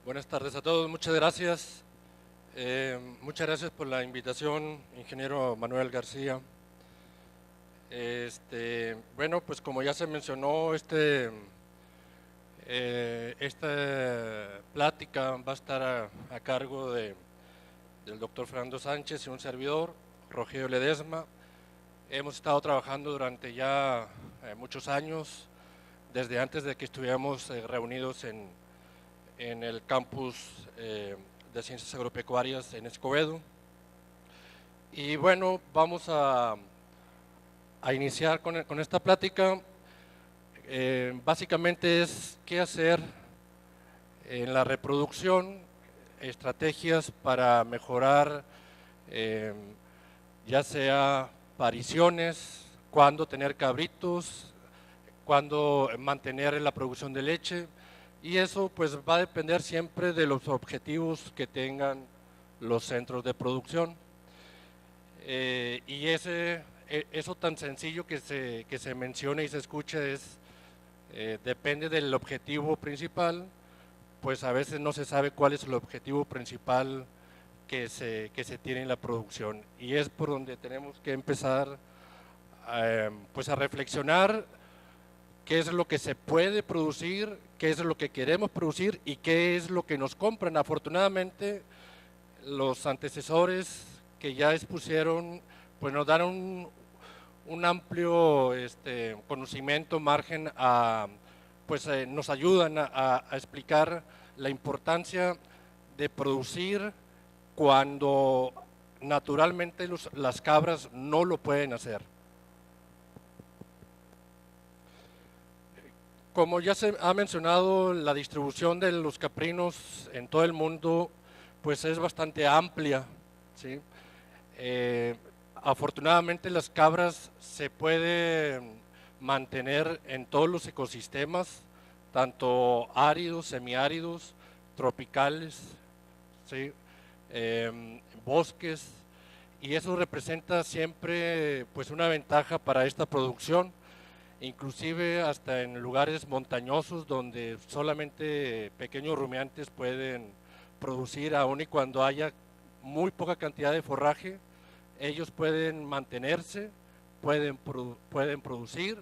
Buenas tardes a todos, muchas gracias. Muchas gracias por la invitación, ingeniero Manuel García. Bueno, pues como ya se mencionó, esta plática va a estar a cargo del doctor Fernando Sánchez y un servidor, Rogelio Ledesma. Hemos estado trabajando durante ya muchos años, desde antes de que estuviéramos reunidos en el campus de Ciencias Agropecuarias en Escobedo. Y bueno, vamos a iniciar con esta plática. Básicamente es qué hacer en la reproducción, estrategias para mejorar ya sea pariciones, cuándo tener cabritos, cuándo mantener la producción de leche, y eso pues va a depender siempre de los objetivos que tengan los centros de producción. Eso tan sencillo que se menciona y se escucha depende del objetivo principal, pues a veces no se sabe cuál es el objetivo principal que se tiene en la producción, y es por donde tenemos que empezar pues a reflexionar qué es lo que se puede producir, qué es lo que queremos producir y qué es lo que nos compran. Afortunadamente, los antecesores que ya expusieron, pues nos dan un amplio conocimiento, margen pues nos ayudan a explicar la importancia de producir cuando naturalmente las cabras no lo pueden hacer. Como ya se ha mencionado, la distribución de los caprinos en todo el mundo pues es bastante amplia, ¿sí? Afortunadamente las cabras se pueden mantener en todos los ecosistemas, tanto áridos, semiáridos, tropicales, ¿sí? Bosques, y eso representa siempre pues una ventaja para esta producción, inclusive hasta en lugares montañosos donde solamente pequeños rumiantes pueden producir, aun y cuando haya muy poca cantidad de forraje, ellos pueden mantenerse, pueden producir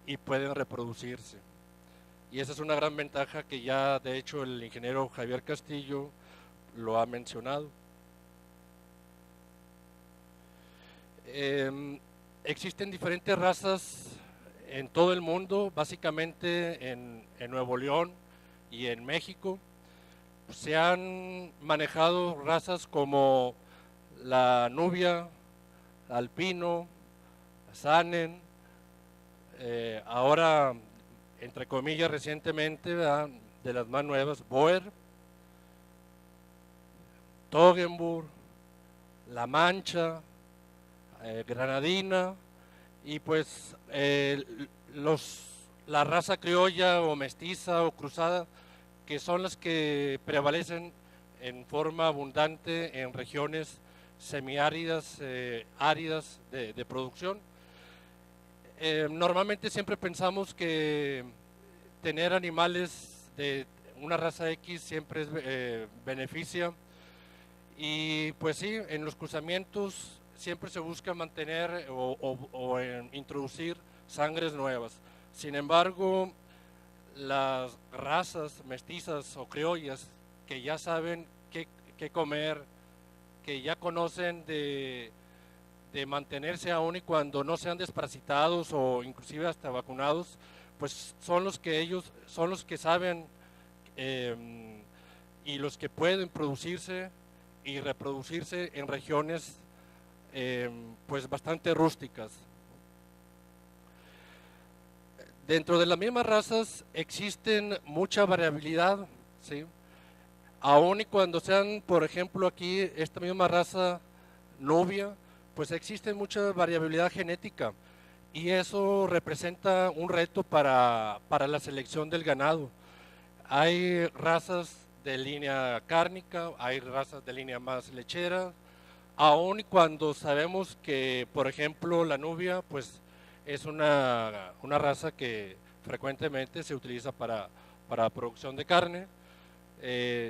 y pueden reproducirse. Y esa es una gran ventaja que ya de hecho el ingeniero Javier Castillo lo ha mencionado. Existen diferentes razas en todo el mundo, básicamente en Nuevo León y en México. Se han manejado razas como la nubia, alpino, sanen, ahora, entre comillas, recientemente, ¿verdad?, de las más nuevas, boer, toggenburg, la mancha, granadina, y pues la raza criolla o mestiza o cruzada, que son las que prevalecen en forma abundante en regiones semiáridas, áridas de producción. Normalmente siempre pensamos que tener animales de una raza X siempre beneficia, y pues sí, en los cruzamientos siempre se busca mantener o introducir sangres nuevas. Sin embargo, las razas mestizas o criollas que ya saben qué comer, que ya conocen de mantenerse aún y cuando no sean desparasitados o inclusive hasta vacunados, pues son los que saben y los que pueden producirse y reproducirse en regiones pues bastante rústicas. Dentro de las mismas razas existen mucha variabilidad, ¿sí? Aún y cuando sean, por ejemplo, aquí esta misma raza nubia, pues existe mucha variabilidad genética, y eso representa un reto para la selección del ganado. Hay razas de línea cárnica, hay razas de línea más lechera, aun y cuando sabemos que, por ejemplo, la nubia pues es una raza que frecuentemente se utiliza para producción de carne.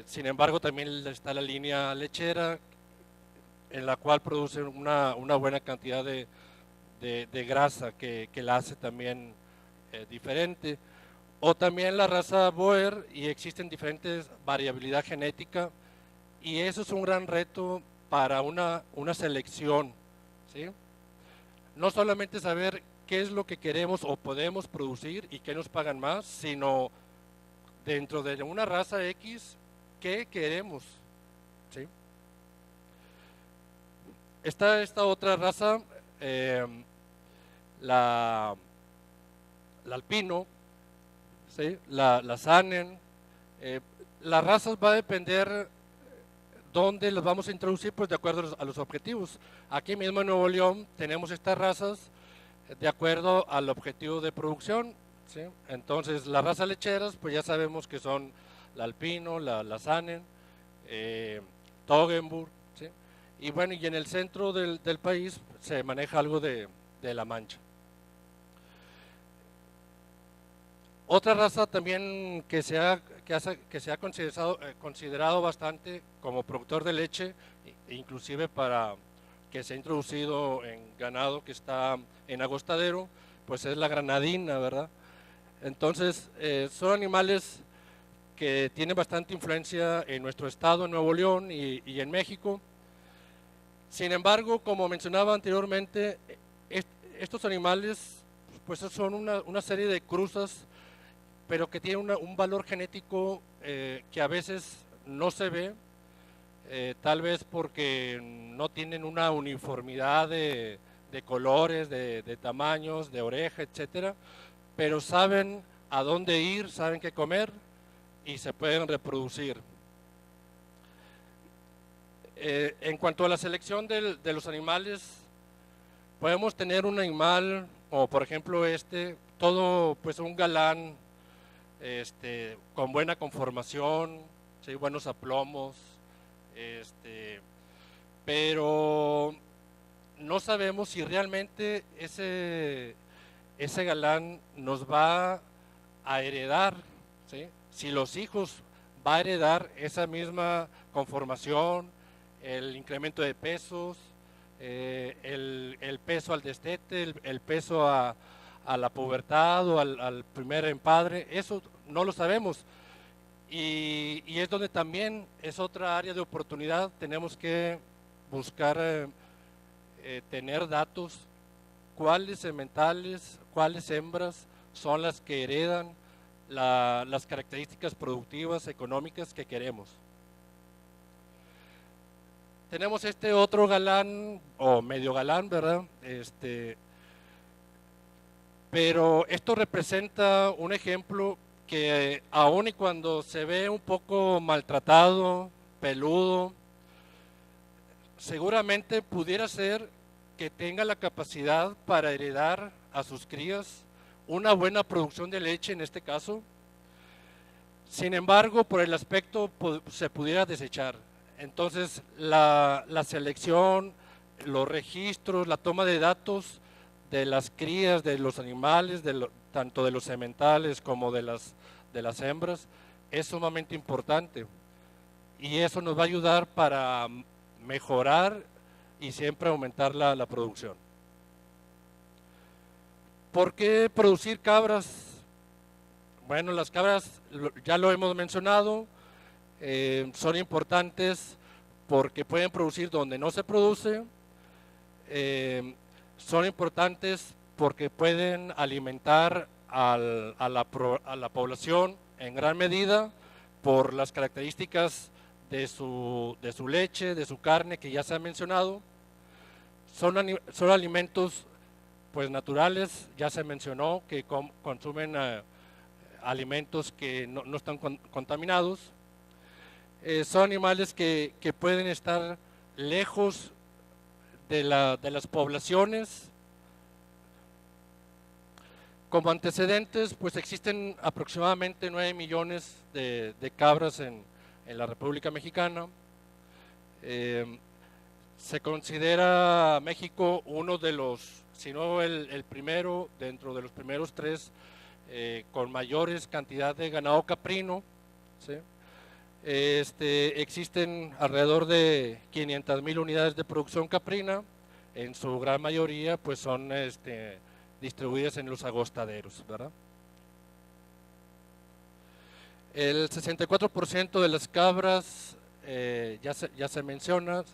Sin embargo, también está la línea lechera, en la cual produce una buena cantidad de grasa que la hace también diferente. O también la raza Boer, y existen diferentes variabilidad genética, y eso es un gran reto para una selección, ¿sí? No solamente saber qué es lo que queremos o podemos producir y qué nos pagan más, sino dentro de una raza X, qué queremos, ¿sí? Está esta otra raza, eh, la, la alpino, ¿sí? La Sanen. Las razas va a depender dónde las vamos a introducir, pues de acuerdo a los objetivos. Aquí mismo en Nuevo León tenemos estas razas de acuerdo al objetivo de producción, ¿sí? Entonces las razas lecheras, pues ya sabemos que son la alpino, la Sanen, Toggenburg, ¿sí? Y bueno, y en el centro del país se maneja algo de la Mancha. Otra raza también que se ha considerado bastante como productor de leche, inclusive para que se ha introducido en ganado que está en agostadero, pues es la granadina, ¿verdad? Entonces, son animales que tienen bastante influencia en nuestro estado, en Nuevo León y en México. Sin embargo, como mencionaba anteriormente, estos animales pues son una serie de cruzas, pero que tienen un valor genético que a veces no se ve, tal vez porque no tienen una uniformidad de colores, de tamaños, de oreja, etcétera, pero saben a dónde ir, saben qué comer y se pueden reproducir. En cuanto a la selección de los animales, podemos tener un animal, como por ejemplo todo pues un galán, con buena conformación, ¿sí? Buenos aplomos, pero no sabemos si realmente ese galán nos va a heredar, ¿sí? Si los hijos va a heredar esa misma conformación, el incremento de pesos, el peso al destete, el peso a la pubertad o al primer empadre, eso no lo sabemos. Y es donde también es otra área de oportunidad, tenemos que buscar tener datos, cuáles sementales, cuáles hembras son las que heredan las características productivas, económicas que queremos. Tenemos este otro galán, o medio galán, ¿verdad? Pero esto representa un ejemplo que aun y cuando se ve un poco maltratado, peludo, seguramente pudiera ser que tenga la capacidad para heredar a sus crías una buena producción de leche en este caso. Sin embargo, por el aspecto se pudiera desechar. Entonces, la selección, los registros, la toma de datos de las crías de los animales, tanto de los sementales como de las hembras, es sumamente importante. Y eso nos va a ayudar para mejorar y siempre aumentar la producción. ¿Por qué producir cabras? Bueno, las cabras, ya lo hemos mencionado, son importantes porque pueden producir donde no se produce, son importantes porque pueden alimentar a la población en gran medida por las características de su leche, de su carne que ya se ha mencionado. Son alimentos pues naturales, ya se mencionó que consumen alimentos que no están contaminados. Son animales que pueden estar lejos de las poblaciones. Como antecedentes, pues existen aproximadamente 9 millones de cabras en la República Mexicana. Se considera México uno de los, si no el primero, dentro de los primeros 3 con mayores cantidad de ganado caprino, ¿sí? Existen alrededor de 500,000 unidades de producción caprina, en su gran mayoría pues son distribuidas en los agostaderos, ¿verdad? El 64% de las cabras, ya se menciona,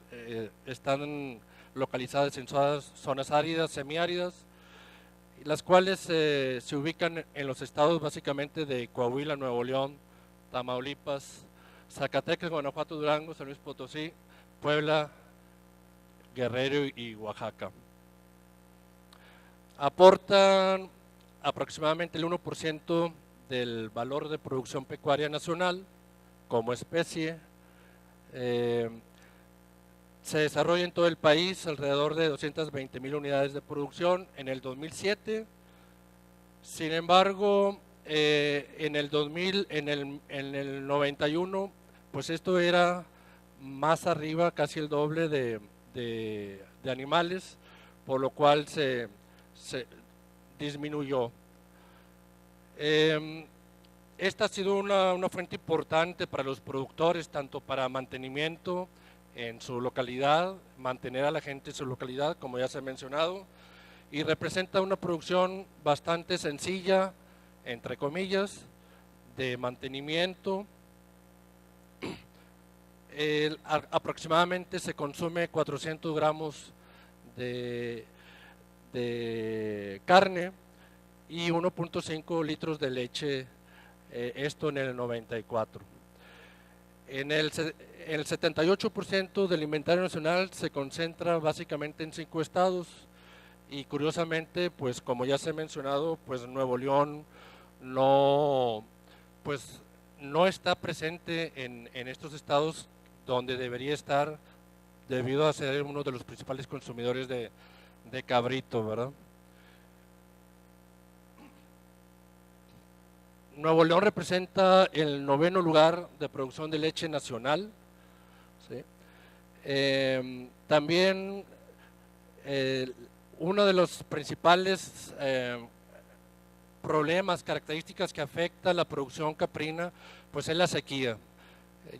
están localizadas en zonas áridas, semiáridas, las cuales se ubican en los estados básicamente de Coahuila, Nuevo León, Tamaulipas, Zacatecas, Guanajuato, Durango, San Luis Potosí, Puebla, Guerrero y Oaxaca. Aportan aproximadamente el 1% del valor de producción pecuaria nacional como especie. Se desarrolla en todo el país alrededor de 220,000 unidades de producción en el 2007. Sin embargo, en el 91, pues esto era más arriba, casi el doble de animales, por lo cual se disminuyó. Esta ha sido una fuente importante para los productores, tanto para mantenimiento en su localidad, mantener a la gente en su localidad, como ya se ha mencionado, y representa una producción bastante sencilla, entre comillas, de mantenimiento. Aproximadamente se consume 400 gramos de carne y 1.5 litros de leche, esto en el 94. En el 78% del inventario nacional se concentra básicamente en 5 estados y curiosamente, pues como ya se ha mencionado, pues Nuevo León pues no está presente en estos estados donde debería estar, debido a ser uno de los principales consumidores de cabrito, ¿verdad? Nuevo León representa el 9º lugar de producción de leche nacional, ¿sí? También uno de los principales problemas, características que afecta la producción caprina, pues es la sequía.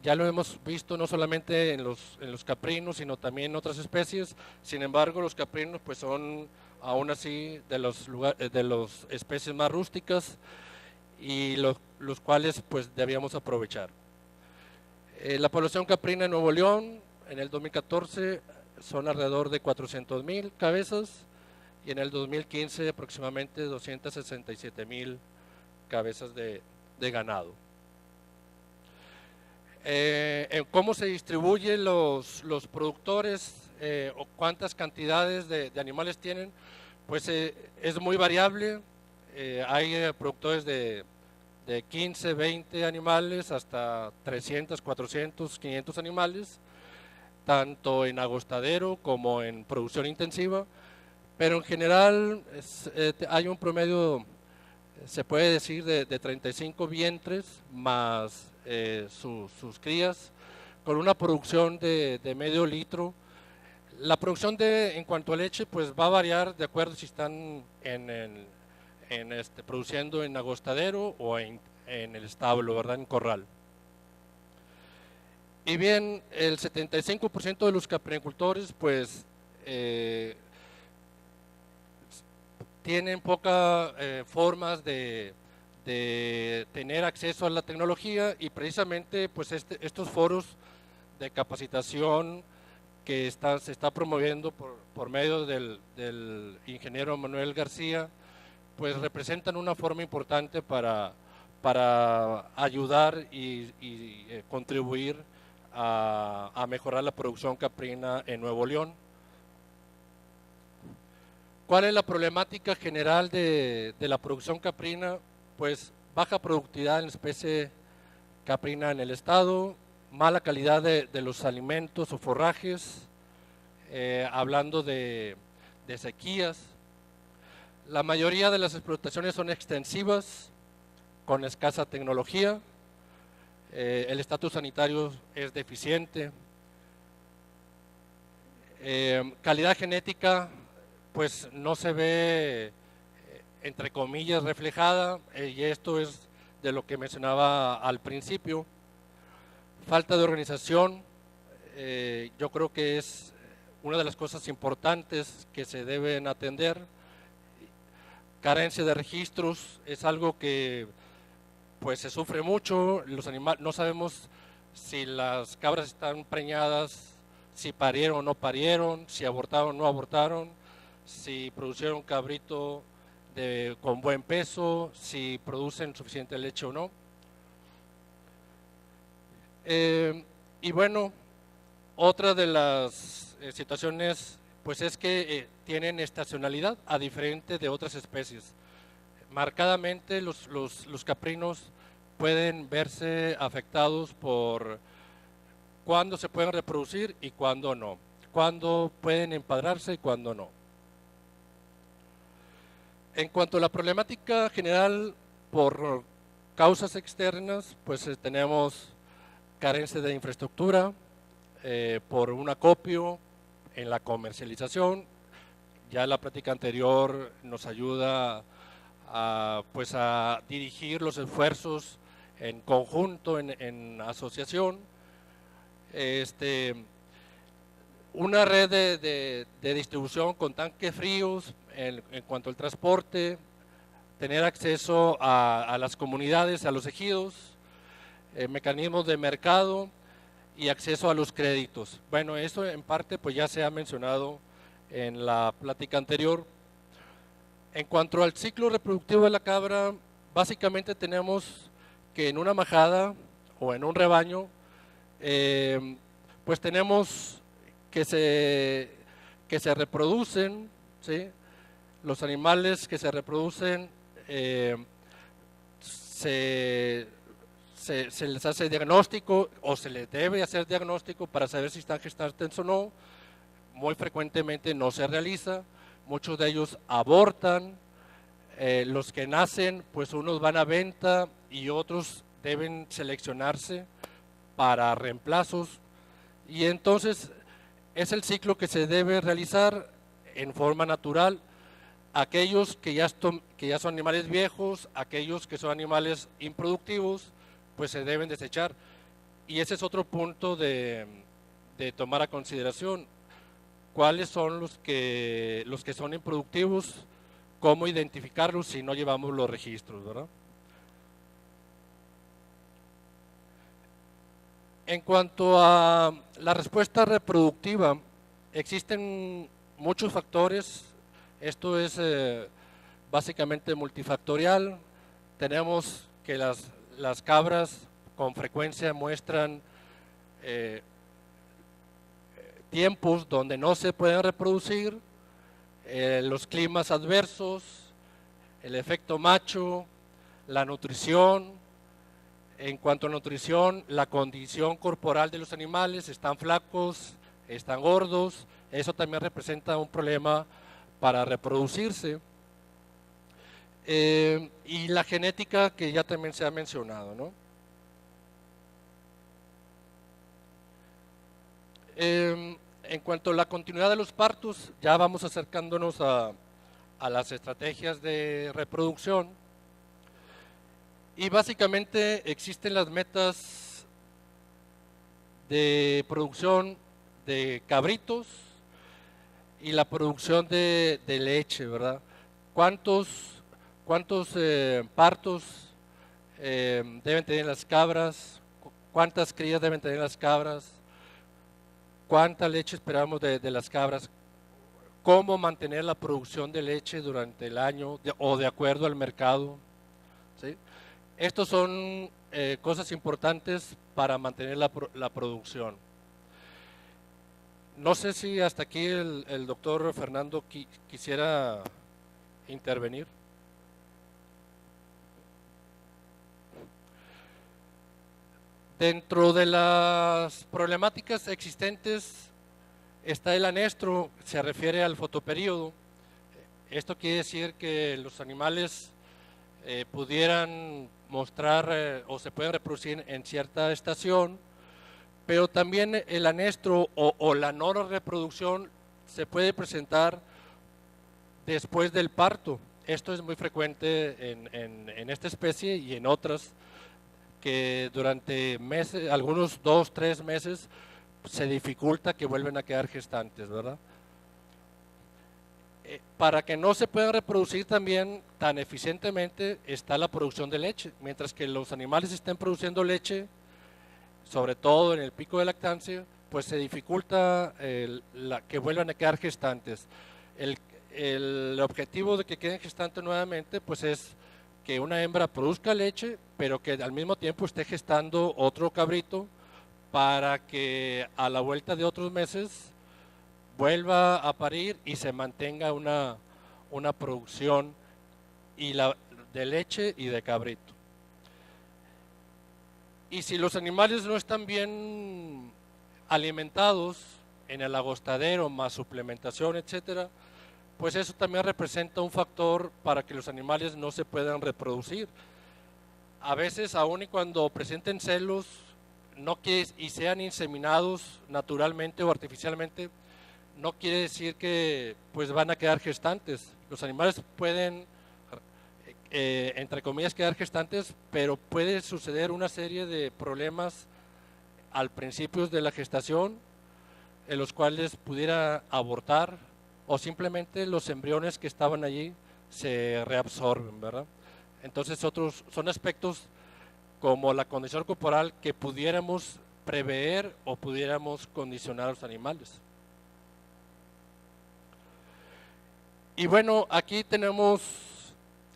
Ya lo hemos visto no solamente en los caprinos, sino también en otras especies. Sin embargo, los caprinos pues son aún así de las especies más rústicas y los cuales pues debíamos aprovechar. La población caprina en Nuevo León en el 2014 son alrededor de 400,000 cabezas y en el 2015 aproximadamente 267,000 cabezas de ganado. ¿Cómo se distribuyen los productores o cuántas cantidades de animales tienen? Pues es muy variable. Hay productores de 15, 20 animales hasta 300, 400, 500 animales, tanto en agostadero como en producción intensiva, pero en general hay un promedio, se puede decir, de 35 vientres más sus crías, con una producción de medio litro. La producción en cuanto a leche pues va a variar de acuerdo si están produciendo en agostadero o en el establo, ¿verdad? En corral. Y bien, el 75% de los caprinicultores pues tienen pocas formas de tener acceso a la tecnología y precisamente pues estos foros de capacitación que se está promoviendo por medio del ingeniero Manuel García, pues representan una forma importante para ayudar y contribuir a mejorar la producción caprina en Nuevo León. ¿Cuál es la problemática general de la producción caprina? Pues baja productividad en la especie caprina en el estado, mala calidad de los alimentos o forrajes, hablando de sequías. La mayoría de las explotaciones son extensivas, con escasa tecnología, el estatus sanitario es deficiente, calidad genética pues no se ve entre comillas reflejada, y esto es de lo que mencionaba al principio. falta de organización, yo creo que es una de las cosas importantes que se deben atender. Carencia de registros es algo que pues se sufre mucho, los animales, no sabemos si las cabras están preñadas, si parieron o no parieron, si abortaron o no abortaron, si producieron cabrito con buen peso, si producen suficiente leche o no. Y bueno, otra de las situaciones pues es que tienen estacionalidad a diferente de otras especies. Marcadamente los caprinos pueden verse afectados por cuándo se pueden reproducir y cuándo no, cuándo pueden empadrarse y cuándo no. En cuanto a la problemática general por causas externas, pues tenemos carencia de infraestructura, por un acopio en la comercialización. Ya la plática anterior nos ayuda pues a dirigir los esfuerzos en conjunto, en asociación. Una red de distribución con tanques fríos en cuanto al transporte, tener acceso a las comunidades, a los ejidos, mecanismos de mercado y acceso a los créditos. Bueno, eso en parte pues ya se ha mencionado en la plática anterior. En cuanto al ciclo reproductivo de la cabra, básicamente tenemos que en una majada o en un rebaño, pues tenemos que se reproducen, ¿sí? Los animales que se reproducen se les hace diagnóstico o se les debe hacer diagnóstico para saber si están gestantes o no. Muy frecuentemente no se realiza, muchos de ellos abortan, los que nacen pues unos van a venta y otros deben seleccionarse para reemplazos, y entonces es el ciclo que se debe realizar en forma natural. Aquellos que ya son animales viejos, aquellos que son animales improductivos, pues se deben desechar. Y ese es otro punto de tomar a consideración. ¿Cuáles son los que son improductivos? ¿Cómo identificarlos si no llevamos los registros, verdad? En cuanto a la respuesta reproductiva, existen muchos factores. Esto es básicamente multifactorial. Tenemos que las cabras con frecuencia muestran tiempos donde no se pueden reproducir, los climas adversos, el efecto macho, la nutrición. En cuanto a nutrición, la condición corporal de los animales, están flacos, están gordos, eso también representa un problema para reproducirse. Y la genética, que ya también se ha mencionado, ¿no? En cuanto a la continuidad de los partos, ya vamos acercándonos a las estrategias de reproducción. Y básicamente existen las metas de producción de cabritos y la producción de leche, ¿verdad? ¿Cuántos partos deben tener las cabras? ¿Cuántas crías deben tener las cabras? ¿Cuánta leche esperamos de las cabras? ¿Cómo mantener la producción de leche durante el año o de acuerdo al mercado? ¿Sí? Estos son cosas importantes para mantener la producción. No sé si hasta aquí el doctor Fernando quisiera intervenir. Dentro de las problemáticas existentes está el anestro, se refiere al fotoperíodo. Esto quiere decir que los animales pudieran mostrar o se pueden reproducir en cierta estación, pero también el anestro o la no reproducción se puede presentar después del parto. Esto es muy frecuente en esta especie y en otras. que durante meses, algunos 2, 3 meses, se dificulta que vuelvan a quedar gestantes, ¿verdad? Para que no se puedan reproducir también tan eficientemente está la producción de leche. Mientras que los animales estén produciendo leche, sobre todo en el pico de lactancia, pues se dificulta que vuelvan a quedar gestantes. El, el objetivo de que queden gestantes nuevamente pues es que una hembra produzca leche, pero que al mismo tiempo esté gestando otro cabrito para que a la vuelta de otros meses vuelva a parir y se mantenga una producción de leche y de cabrito. Y si los animales no están bien alimentados en el agostadero, más suplementación, etcétera, pues eso también representa un factor para que los animales no se puedan reproducir. A veces, aun y cuando presenten celos y sean inseminados naturalmente o artificialmente, no quiere decir que pues van a quedar gestantes. Los animales pueden, entre comillas, quedar gestantes, pero puede suceder una serie de problemas al principio de la gestación, en los cuales pudiera abortar, o simplemente los embriones que estaban allí se reabsorben, ¿verdad? Entonces son aspectos como la condición corporal que pudiéramos prever o pudiéramos condicionar a los animales. Y bueno, aquí tenemos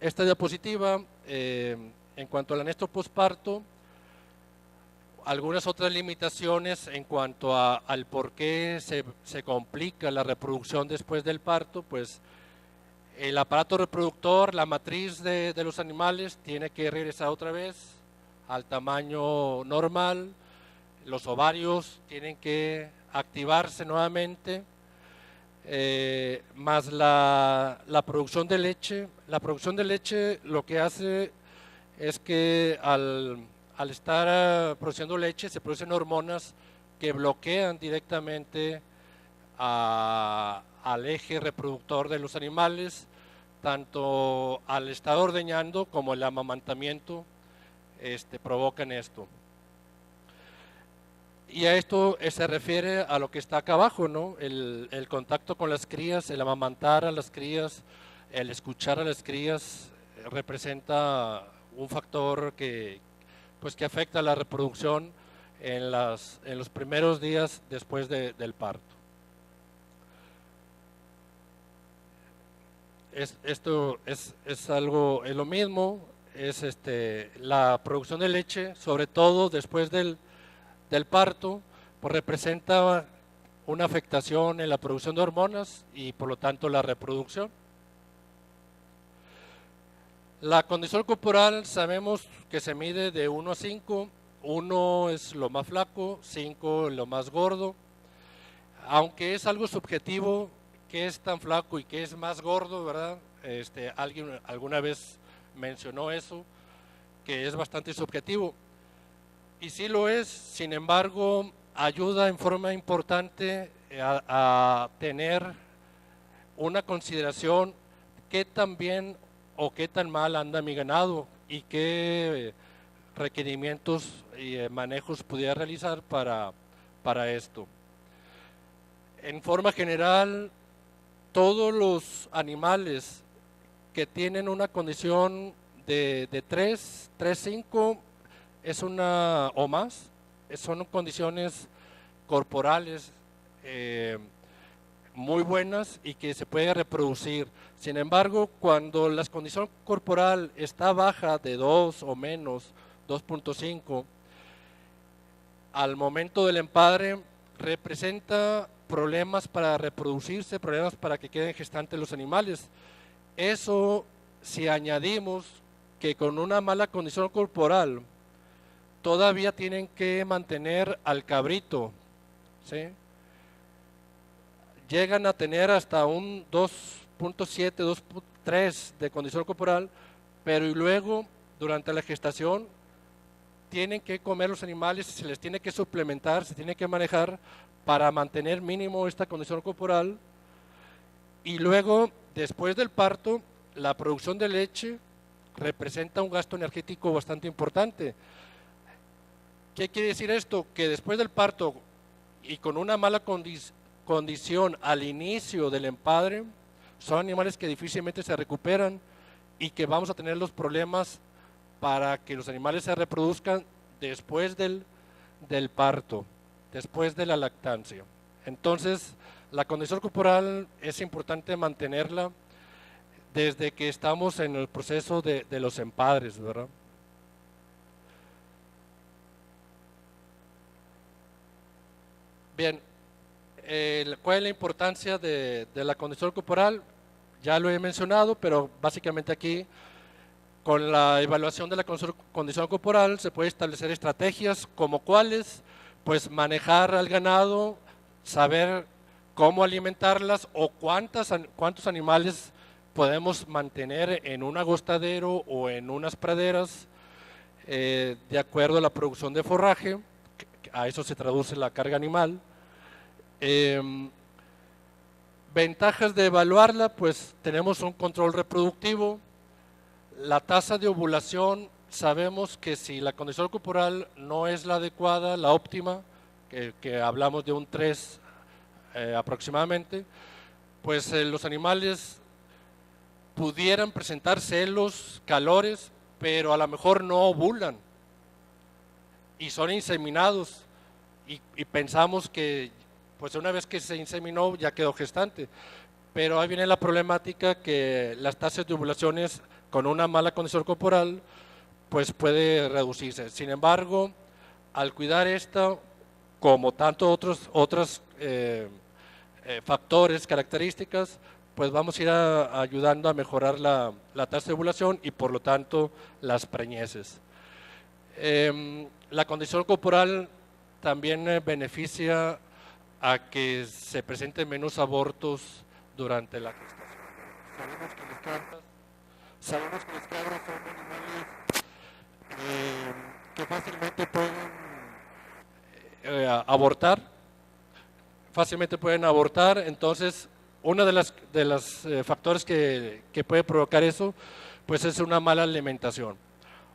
esta diapositiva en cuanto al anestro posparto, algunas otras limitaciones en cuanto al por qué se complica la reproducción después del parto. Pues el aparato reproductor, la matriz de los animales tiene que regresar otra vez al tamaño normal, los ovarios tienen que activarse nuevamente, más la producción de leche. La producción de leche lo que hace es que al estar produciendo leche se producen hormonas que bloquean directamente al eje reproductor de los animales, tanto al estar ordeñando como el amamantamiento provocan esto. Y a esto se refiere a lo que está acá abajo, ¿no? El contacto con las crías, el amamantar a las crías, el escuchar a las crías representa un factor que afecta a la reproducción en los primeros días después del parto. Esto es lo mismo, es la producción de leche, sobre todo después del parto, pues representa una afectación en la producción de hormonas y por lo tanto la reproducción. La condición corporal sabemos que se mide de 1 a 5, 1 es lo más flaco, 5 lo más gordo, aunque es algo subjetivo qué es tan flaco y qué es más gordo, ¿verdad? Alguien alguna vez mencionó eso, que es bastante subjetivo. Y sí lo es, sin embargo, ayuda en forma importante a tener una consideración qué tan bien o qué tan mal anda mi ganado y qué requerimientos y manejos pudiera realizar para esto. En forma general, todos los animales que tienen una condición de 3, 5 es una o más, son condiciones corporales muy buenas y que se puede reproducir. Sin embargo, cuando la condición corporal está baja de 2 o menos, 2.5, al momento del empadre representa problemas para reproducirse, problemas para que queden gestantes los animales. Eso, si añadimos que con una mala condición corporal todavía tienen que mantener al cabrito, ¿sí? Llegan a tener hasta un 2.7, 2.3 de condición corporal, pero y luego durante la gestación tienen que comer los animales, se les tiene que suplementar, se tiene que manejar para mantener mínimo esta condición corporal, y luego después del parto la producción de leche representa un gasto energético bastante importante. ¿Qué quiere decir esto? Que después del parto y con una mala condición al inicio del empadre, son animales que difícilmente se recuperan y que vamos a tener los problemas para que los animales se reproduzcan después del parto, después de la lactancia. Entonces, la condición corporal es importante mantenerla desde que estamos en el proceso de los empadres, ¿verdad? Bien, ¿cuál es la importancia de la condición corporal? Ya lo he mencionado, pero básicamente aquí, con la evaluación de la condición corporal, se puede establecer estrategias como cuáles, pues manejar al ganado, saber cómo alimentarlas o cuántos animales podemos mantener en un agostadero o en unas praderas, de acuerdo a la producción de forraje, a eso se traduce la carga animal. Ventajas de evaluarla, pues tenemos un control reproductivo, la tasa de ovulación, sabemos que si la condición corporal no es la adecuada, la óptima, que hablamos de un 3 aproximadamente, pues los animales pudieran presentar celos, calores, pero a lo mejor no ovulan y son inseminados y pensamos que pues una vez que se inseminó ya quedó gestante, pero ahí viene la problemática que las tasas de ovulaciones con una mala condición corporal pues puede reducirse. Sin embargo, al cuidar esto, como tantos otros factores, características, pues vamos a ir ayudando a mejorar la tasa de ovulación y por lo tanto las preñeces. La condición corporal también beneficia a que se presenten menos abortos durante la gestación. Sabemos que los cabras son animales que fácilmente pueden abortar, entonces uno de los factores que puede provocar eso, pues es una mala alimentación.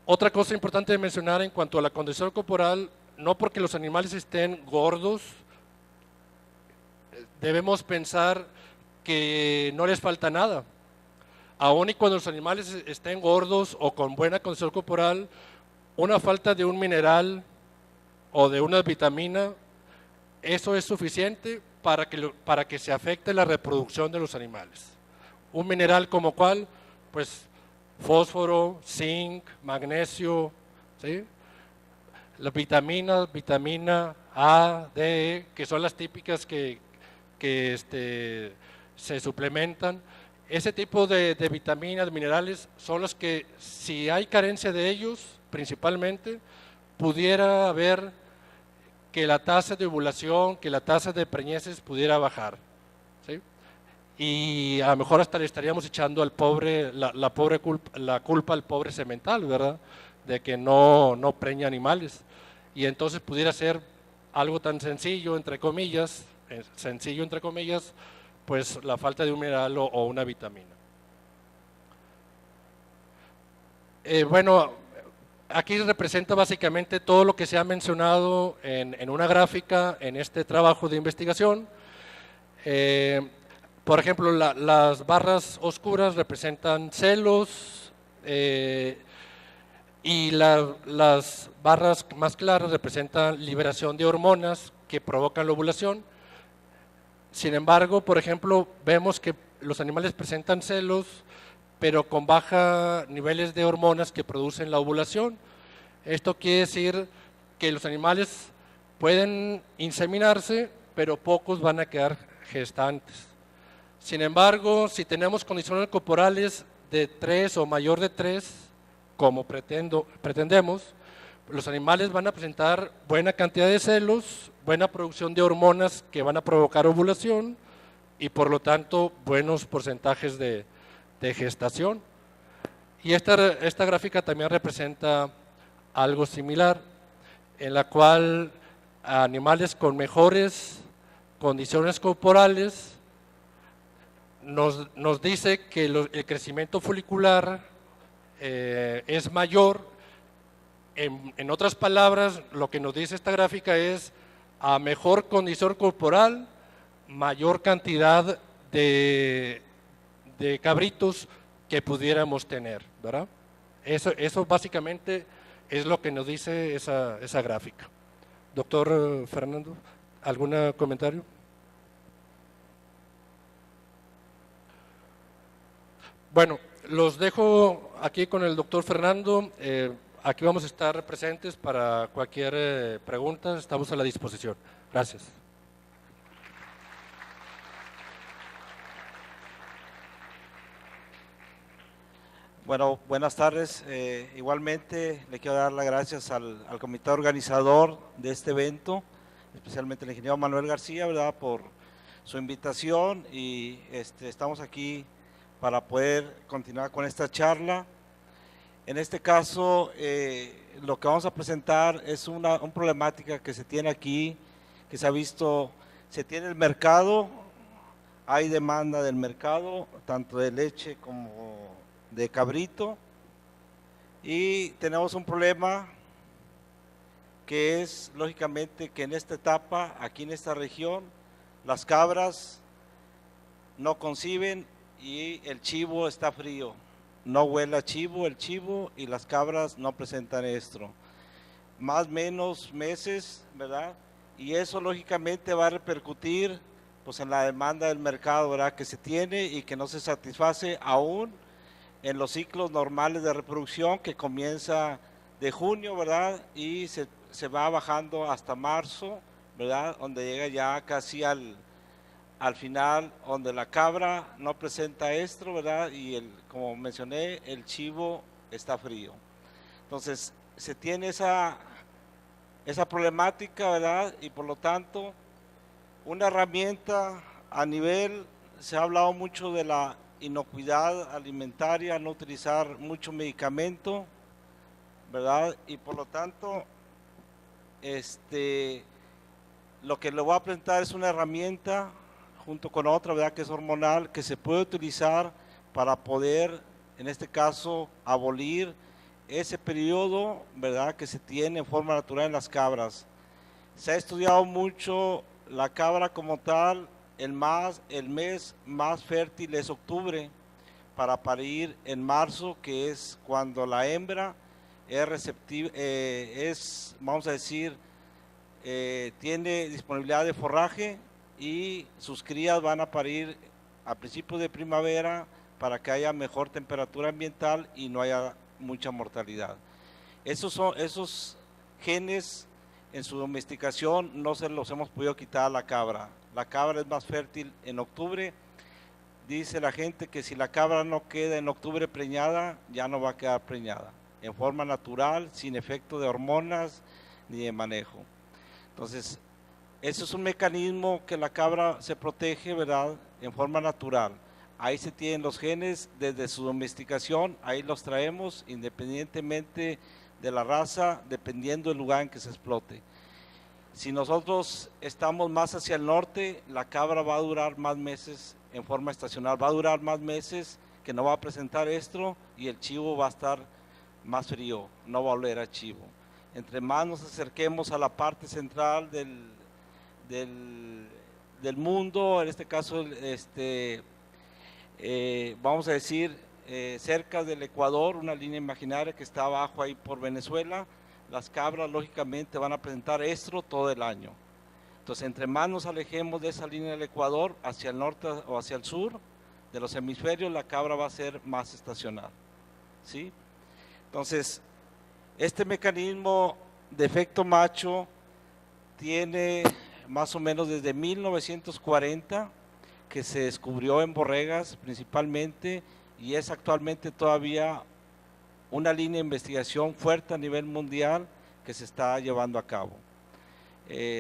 Otra cosa importante de mencionar en cuanto a la condición corporal, no porque los animales estén gordos, debemos pensar que no les falta nada. Aún y cuando los animales estén gordos o con buena condición corporal, una falta de un mineral o de una vitamina, eso es suficiente para que se afecte la reproducción de los animales. Un mineral como cuál, pues fósforo, zinc, magnesio, ¿sí? Las vitaminas, vitamina A, D, que son las típicas que se suplementan. Ese tipo de vitaminas, minerales, son los que, si hay carencia de ellos, principalmente, pudiera haber que la tasa de ovulación, que la tasa de preñeces pudiera bajar, ¿sí? Y a lo mejor hasta le estaríamos echando al pobre, la culpa al pobre semental, ¿verdad? De que no preña animales. Y entonces pudiera ser algo tan sencillo, entre comillas, pues la falta de un mineral o una vitamina. Bueno, aquí representa básicamente todo lo que se ha mencionado en una gráfica en este trabajo de investigación. Por ejemplo, las barras oscuras representan celos y las barras más claras representan liberación de hormonas que provocan la ovulación. Sin embargo, por ejemplo, vemos que los animales presentan celos, pero con baja niveles de hormonas que producen la ovulación. Esto quiere decir que los animales pueden inseminarse, pero pocos van a quedar gestantes. Sin embargo, si tenemos condiciones corporales de 3 o mayor de 3, como pretendemos, los animales van a presentar buena cantidad de celos, buena producción de hormonas que van a provocar ovulación y por lo tanto buenos porcentajes de gestación. Y esta gráfica también representa algo similar, en la cual animales con mejores condiciones corporales nos dice que el crecimiento folicular es mayor En otras palabras, lo que nos dice esta gráfica es a mejor condición corporal, mayor cantidad de cabritos que pudiéramos tener, ¿verdad? Eso básicamente es lo que nos dice esa gráfica. Doctor Fernando, ¿algún comentario? Bueno, los dejo aquí con el doctor Fernando. Aquí vamos a estar presentes para cualquier pregunta. Estamos a la disposición. Gracias. Bueno, buenas tardes. Igualmente le quiero dar las gracias al comité organizador de este evento, especialmente al ingeniero Manuel García, ¿verdad?, por su invitación y estamos aquí para poder continuar con esta charla. En este caso, lo que vamos a presentar es una problemática que se tiene aquí, que se ha visto, se tiene el mercado, hay demanda del mercado, tanto de leche como de cabrito, y tenemos un problema que es lógicamente que en esta etapa, aquí en esta región, las cabras no conciben y el chivo está frío, no huele a chivo el chivo y las cabras no presentan estro, más o menos meses, ¿verdad? Y eso lógicamente va a repercutir pues en la demanda del mercado, ¿verdad?, que se tiene y que no se satisface aún en los ciclos normales de reproducción, que comienza de junio, ¿verdad?, y se va bajando hasta marzo, ¿verdad?, donde llega ya casi al final, donde la cabra no presenta estro, ¿verdad?, y como mencioné, el chivo está frío. Entonces, se tiene esa problemática, ¿verdad?, y por lo tanto, una herramienta a nivel, se ha hablado mucho de la inocuidad alimentaria, no utilizar mucho medicamento, ¿verdad? Y por lo tanto, lo que le voy a presentar es una herramienta junto con otra, ¿verdad?, que es hormonal, que se puede utilizar para poder, en este caso, abolir ese periodo, ¿verdad?, que se tiene en forma natural en las cabras. Se ha estudiado mucho la cabra como tal. El mes más fértil es octubre para parir en marzo, que es cuando la hembra es receptiva, vamos a decir, tiene disponibilidad de forraje y sus crías van a parir a principios de primavera para que haya mejor temperatura ambiental y no haya mucha mortalidad. Esos genes en su domesticación no se los hemos podido quitar a la cabra. La cabra es más fértil en octubre. Dice la gente que si la cabra no queda en octubre preñada, ya no va a quedar preñada, en forma natural, sin efecto de hormonas ni de manejo. Entonces, eso es un mecanismo que la cabra se protege, ¿verdad?, en forma natural. Ahí se tienen los genes desde su domesticación, ahí los traemos independientemente de la raza, dependiendo del lugar en que se explote. Si nosotros estamos más hacia el norte, la cabra va a durar más meses en forma estacional, va a durar más meses que no va a presentar estro y el chivo va a estar más frío, no va a oler a chivo. Entre más nos acerquemos a la parte central del mundo, en este caso, vamos a decir, cerca del Ecuador, una línea imaginaria que está abajo ahí por Venezuela, las cabras lógicamente van a presentar estro todo el año. Entonces, entre más nos alejemos de esa línea del Ecuador, hacia el norte o hacia el sur de los hemisferios, la cabra va a ser más estacional, ¿sí? Entonces, este mecanismo de efecto macho tiene más o menos desde 1940 que se descubrió en borregas principalmente, y es actualmente todavía una línea de investigación fuerte a nivel mundial que se está llevando a cabo.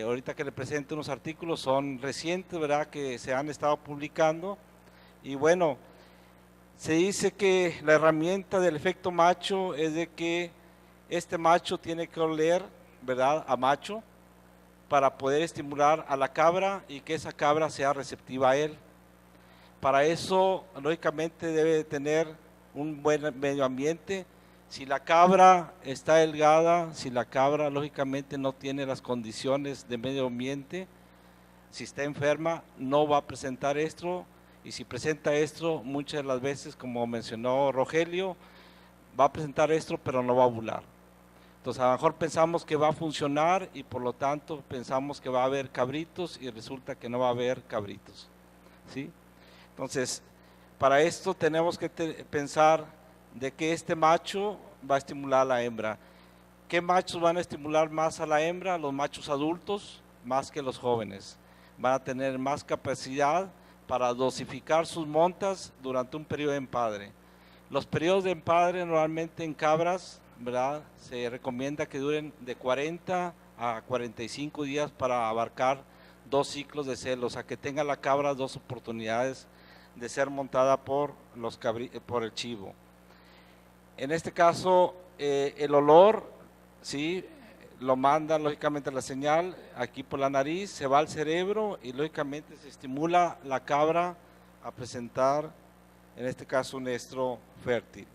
Ahorita que le presento unos artículos, son recientes, ¿verdad?, que se han estado publicando, y bueno, se dice que la herramienta del efecto macho es de que este macho tiene que oler, ¿verdad?, a macho, para poder estimular a la cabra y que esa cabra sea receptiva a él. Para eso, lógicamente, debe tener un buen medio ambiente, Si la cabra está delgada, si la cabra lógicamente no tiene las condiciones de medio ambiente, si está enferma, no va a presentar estro, y si presenta estro, muchas de las veces, como mencionó Rogelio, va a presentar estro, pero no va a ovular. Entonces, a lo mejor pensamos que va a funcionar y por lo tanto pensamos que va a haber cabritos y resulta que no va a haber cabritos, ¿sí? Entonces, para esto tenemos que pensar de que este macho va a estimular a la hembra. ¿Qué machos van a estimular más a la hembra? Los machos adultos, más que los jóvenes. Van a tener más capacidad para dosificar sus montas durante un periodo de empadre. Los periodos de empadre normalmente en cabras, ¿verdad?, se recomienda que duren de 40 a 45 días para abarcar 2 ciclos de celo, o sea, que tenga la cabra 2 oportunidades de ser montada por el chivo. En este caso, el olor, ¿sí?, lo manda lógicamente la señal aquí por la nariz, se va al cerebro y lógicamente se estimula la cabra a presentar, en este caso, un estro fértil.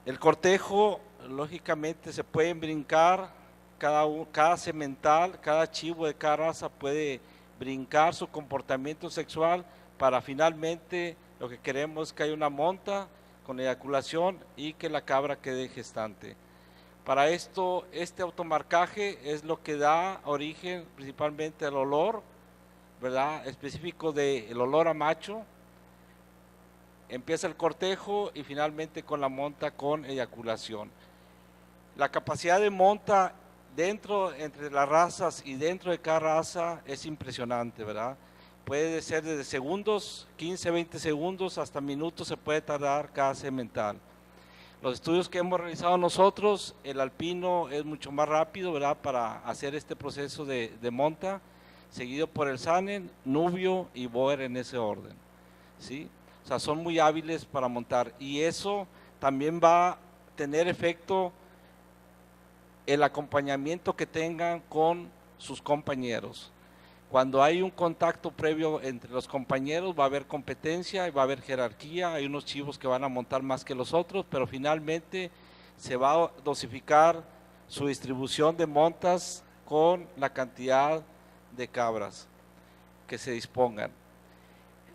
El cortejo, lógicamente, se pueden brincar, cada semental, cada chivo de cada raza puede brincar su comportamiento sexual para finalmente lo que queremos es que haya una monta con eyaculación y que la cabra quede gestante. Para esto, este automarcaje es lo que da origen principalmente al olor, ¿verdad?, específico del olor a macho. Empieza el cortejo y finalmente con la monta con eyaculación. La capacidad de monta entre las razas y dentro de cada raza es impresionante, ¿verdad? Puede ser desde segundos, 15, 20 segundos, hasta minutos se puede tardar cada semental. Los estudios que hemos realizado nosotros, el alpino es mucho más rápido, ¿verdad?, para hacer este proceso de monta, seguido por el Saanen, Nubio y Boer en ese orden, ¿sí? O sea, son muy hábiles para montar y eso también va a tener efecto el acompañamiento que tengan con sus compañeros. Cuando hay un contacto previo entre los compañeros va a haber competencia y va a haber jerarquía, hay unos chivos que van a montar más que los otros, pero finalmente se va a dosificar su distribución de montas con la cantidad de cabras que se dispongan.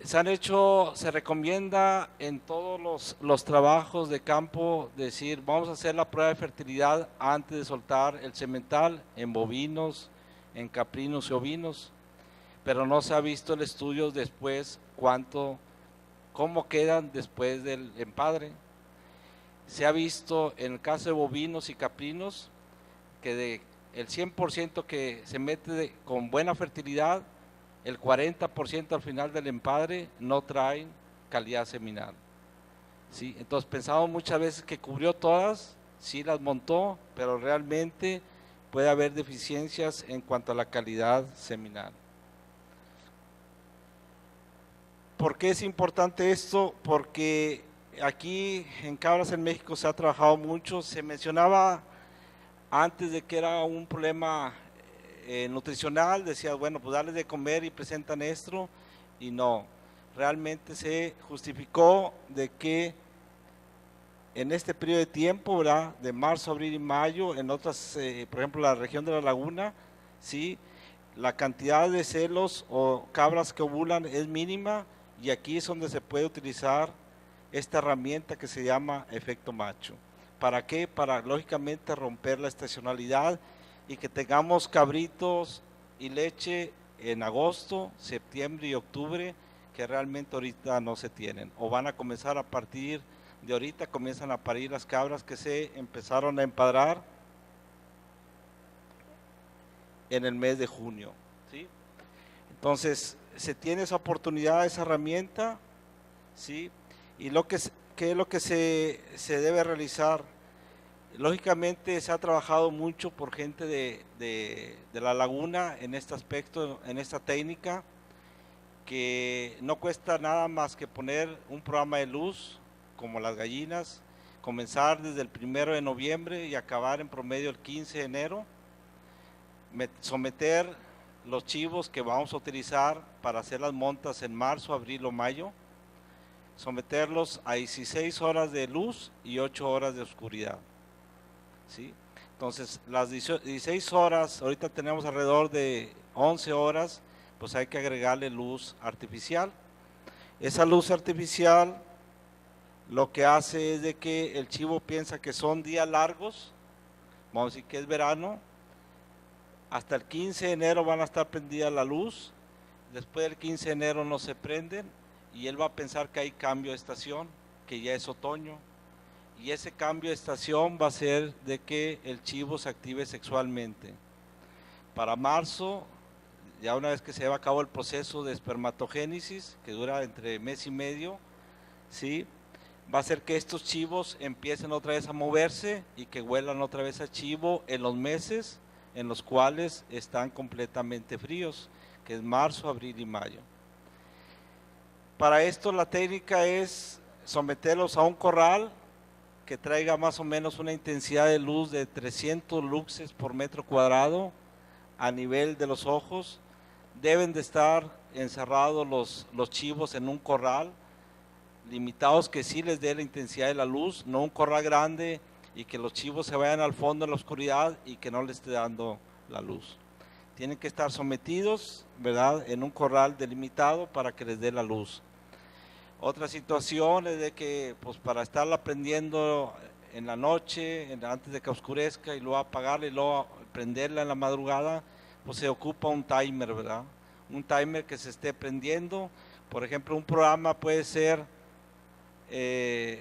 Se recomienda en todos los trabajos de campo decir, vamos a hacer la prueba de fertilidad antes de soltar el semental en bovinos, en caprinos y ovinos, pero no se ha visto el estudio después cómo quedan después del empadre. Se ha visto en el caso de bovinos y caprinos que el 100% que se mete con buena fertilidad, el 40% al final del empadre no traen calidad seminal, ¿sí? Entonces pensamos muchas veces que cubrió todas, sí las montó, pero realmente puede haber deficiencias en cuanto a la calidad seminal. ¿Por qué es importante esto? Porque aquí en Cabras en México se ha trabajado mucho, se mencionaba antes de que era un problema nutricional, decía, bueno, pues darles de comer y presentan estro, y no, realmente se justificó de que en este periodo de tiempo, ¿verdad?, de marzo, abril y mayo, en otras, por ejemplo, la región de la Laguna, ¿sí?, la cantidad de celos o cabras que ovulan es mínima, y aquí es donde se puede utilizar esta herramienta que se llama efecto macho. ¿Para qué? Para lógicamente romper la estacionalidad y que tengamos cabritos y leche en agosto, septiembre y octubre, que realmente ahorita no se tienen, o van a comenzar a partir de ahorita, comienzan a parir las cabras que se empezaron a empadrar en el mes de junio, ¿sí? Entonces, se tiene esa oportunidad, esa herramienta, ¿sí? Y ¿qué es lo que se debe realizar? Lógicamente se ha trabajado mucho por gente de la Laguna en este aspecto, en esta técnica, que no cuesta nada más que poner un programa de luz, como las gallinas, comenzar desde el 1 de noviembre y acabar en promedio el 15 de enero, someter los chivos que vamos a utilizar para hacer las montas en marzo, abril o mayo, someterlos a 16 horas de luz y 8 horas de oscuridad, ¿sí? Entonces, las 16 horas, ahorita tenemos alrededor de 11 horas, pues hay que agregarle luz artificial. Esa luz artificial lo que hace es de que el chivo piensa que son días largos, vamos a decir que es verano, hasta el 15 de enero van a estar prendida la luz, después del 15 de enero no se prenden y él va a pensar que hay cambio de estación, que ya es otoño, y ese cambio de estación va a ser de que el chivo se active sexualmente. Para marzo, ya una vez que se lleva a cabo el proceso de espermatogénesis, que dura entre mes y medio, ¿sí?, va a hacer que estos chivos empiecen otra vez a moverse y que huelan otra vez a chivo en los meses en los cuales están completamente fríos, que es marzo, abril y mayo. Para esto la técnica es someterlos a un corral que traiga más o menos una intensidad de luz de 300 luxes por metro cuadrado a nivel de los ojos. Deben de estar encerrados los chivos en un corral, limitados, que sí les dé la intensidad de la luz, no un corral grande y que los chivos se vayan al fondo en la oscuridad y que no les esté dando la luz. Tienen que estar sometidos, ¿verdad?, en un corral delimitado para que les dé la luz. Otra situación es de que, pues, para estarla prendiendo en la noche, antes de que oscurezca, y luego apagarla y luego prenderla en la madrugada, pues se ocupa un timer, ¿verdad? Un timer que se esté prendiendo. Por ejemplo, un programa puede ser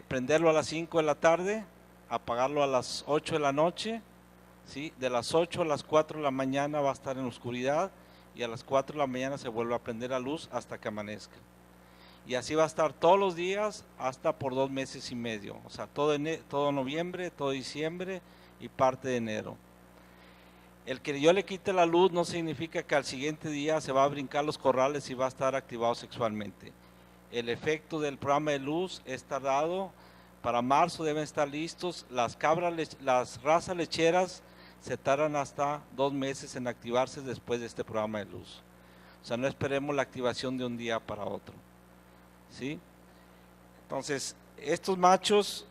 prenderlo a las 5 de la tarde, apagarlo a las 8 de la noche, ¿sí? De las 8 a las 4 de la mañana va a estar en oscuridad y a las 4 de la mañana se vuelve a prender la luz hasta que amanezca. Y así va a estar todos los días hasta por 2 meses y medio, o sea, todo noviembre, todo diciembre y parte de enero. El que yo le quite la luz no significa que al siguiente día se va a brincar los corrales y va a estar activado sexualmente. El efecto del programa de luz es tardado. Para marzo deben estar listos. Las razas lecheras se tardan hasta 2 meses en activarse después de este programa de luz. O sea, no esperemos la activación de un día para otro, ¿sí? Entonces, estos machos,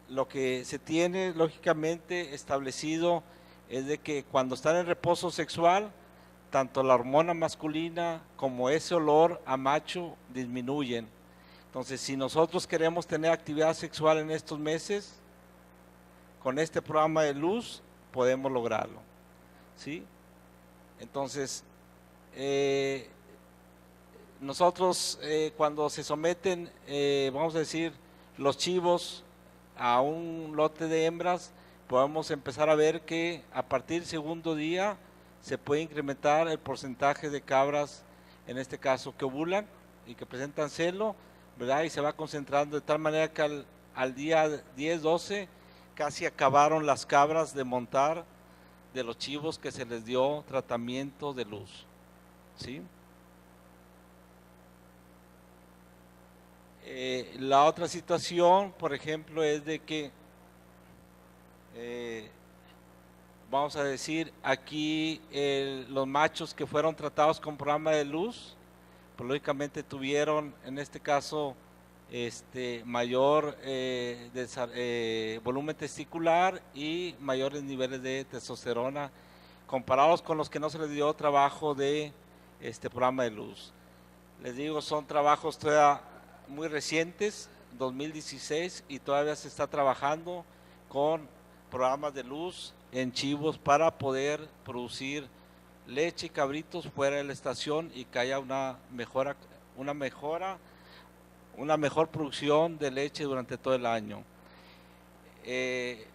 lo que se tiene lógicamente establecido es de que cuando están en reposo sexual, tanto la hormona masculina como ese olor a macho disminuyen. Entonces, si nosotros queremos tener actividad sexual en estos meses, con este programa de luz podemos lograrlo, ¿sí? Entonces, nosotros cuando se someten, vamos a decir, los chivos a un lote de hembras, podemos empezar a ver que a partir del segundo día se puede incrementar el porcentaje de cabras, en este caso que ovulan y que presentan celo, ¿verdad? Y se va concentrando de tal manera que al día 10, 12 casi acabaron las cabras de montar de los chivos que se les dio tratamiento de luz, ¿sí? La otra situación, por ejemplo, es de que vamos a decir, aquí los machos que fueron tratados con programa de luz, pues lógicamente tuvieron, en este caso, mayor volumen testicular y mayores niveles de testosterona, comparados con los que no se les dio trabajo de programa de luz. Les digo, son trabajos todavía muy recientes, 2016, y todavía se está trabajando con programas de luz en chivos para poder producir leche y cabritos fuera de la estación y que haya una mejor producción de leche durante todo el año.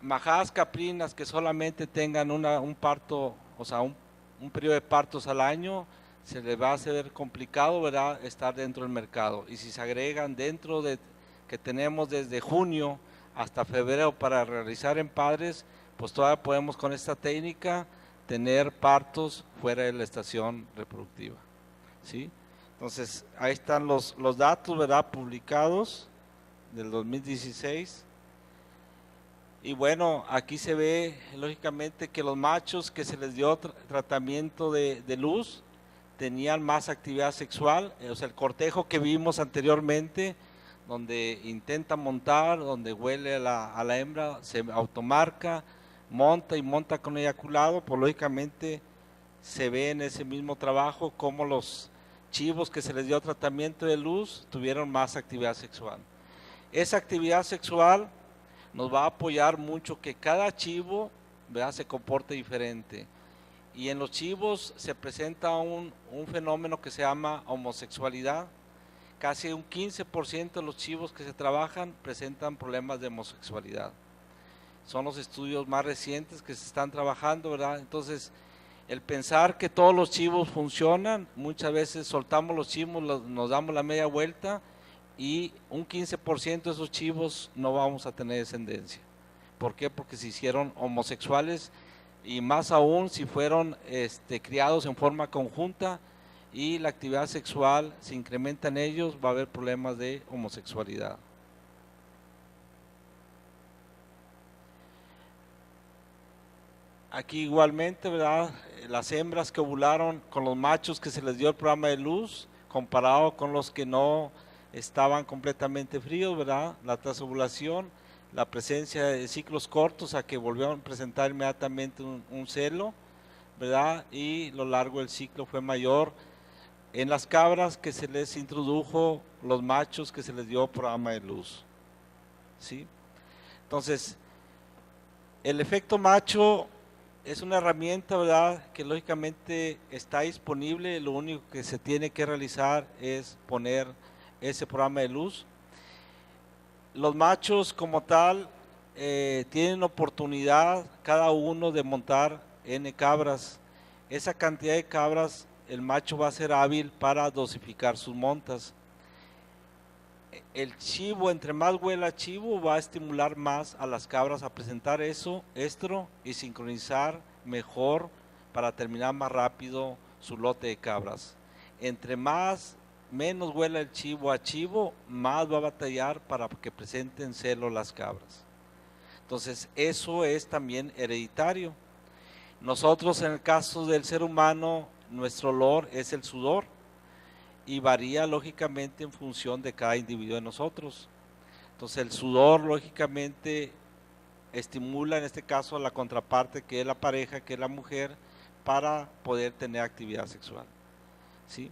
Majadas caprinas que solamente tengan un parto, o sea, un periodo de partos al año, se les va a hacer complicado, ¿verdad?, estar dentro del mercado. Y si se agregan dentro de que tenemos desde junio hasta febrero para realizar en padres, pues todavía podemos con esta técnica tener partos fuera de la estación reproductiva, ¿sí? Entonces, ahí están los datos, ¿verdad?, publicados del 2016. Y bueno, aquí se ve lógicamente que los machos que se les dio tratamiento de luz tenían más actividad sexual, o sea, el cortejo que vimos anteriormente, donde intenta montar, donde huele a la hembra, se automarca, monta y monta con eyaculado, pues lógicamente se ve en ese mismo trabajo como los chivos que se les dio tratamiento de luz tuvieron más actividad sexual. Esa actividad sexual nos va a apoyar mucho que cada chivo, ¿verdad?, se comporte diferente. Y en los chivos se presenta un fenómeno que se llama homosexualidad. Casi un 15% de los chivos que se trabajan presentan problemas de homosexualidad. Son los estudios más recientes que se están trabajando, ¿verdad? Entonces, el pensar que todos los chivos funcionan, muchas veces soltamos los chivos, nos damos la media vuelta y un 15% de esos chivos no vamos a tener descendencia. ¿Por qué? Porque se hicieron homosexuales y más aún si fueron criados en forma conjunta y la actividad sexual se incrementa en ellos, va a haber problemas de homosexualidad. Aquí igualmente, ¿verdad?, las hembras que ovularon con los machos que se les dio el programa de luz, comparado con los que no estaban completamente fríos, ¿verdad?, la transovulación, la presencia de ciclos cortos a que volvieron a presentar inmediatamente un celo, ¿verdad?, y lo largo del ciclo fue mayor en las cabras que se les introdujo los machos que se les dio programa de luz, ¿sí? Entonces, el efecto macho es una herramienta, ¿verdad?, que lógicamente está disponible, lo único que se tiene que realizar es poner ese programa de luz. Los machos como tal tienen oportunidad cada uno de montar N cabras. Esa cantidad de cabras el macho va a ser hábil para dosificar sus montas. El chivo, entre más huela chivo, va a estimular más a las cabras a presentar estro y sincronizar mejor para terminar más rápido su lote de cabras. Entre menos huela el chivo a chivo, más va a batallar para que presenten celo las cabras. Entonces, eso es también hereditario. Nosotros, en el caso del ser humano, nuestro olor es el sudor y varía lógicamente en función de cada individuo de nosotros. Entonces el sudor lógicamente estimula en este caso a la contraparte que es la pareja, que es la mujer, para poder tener actividad sexual, ¿sí?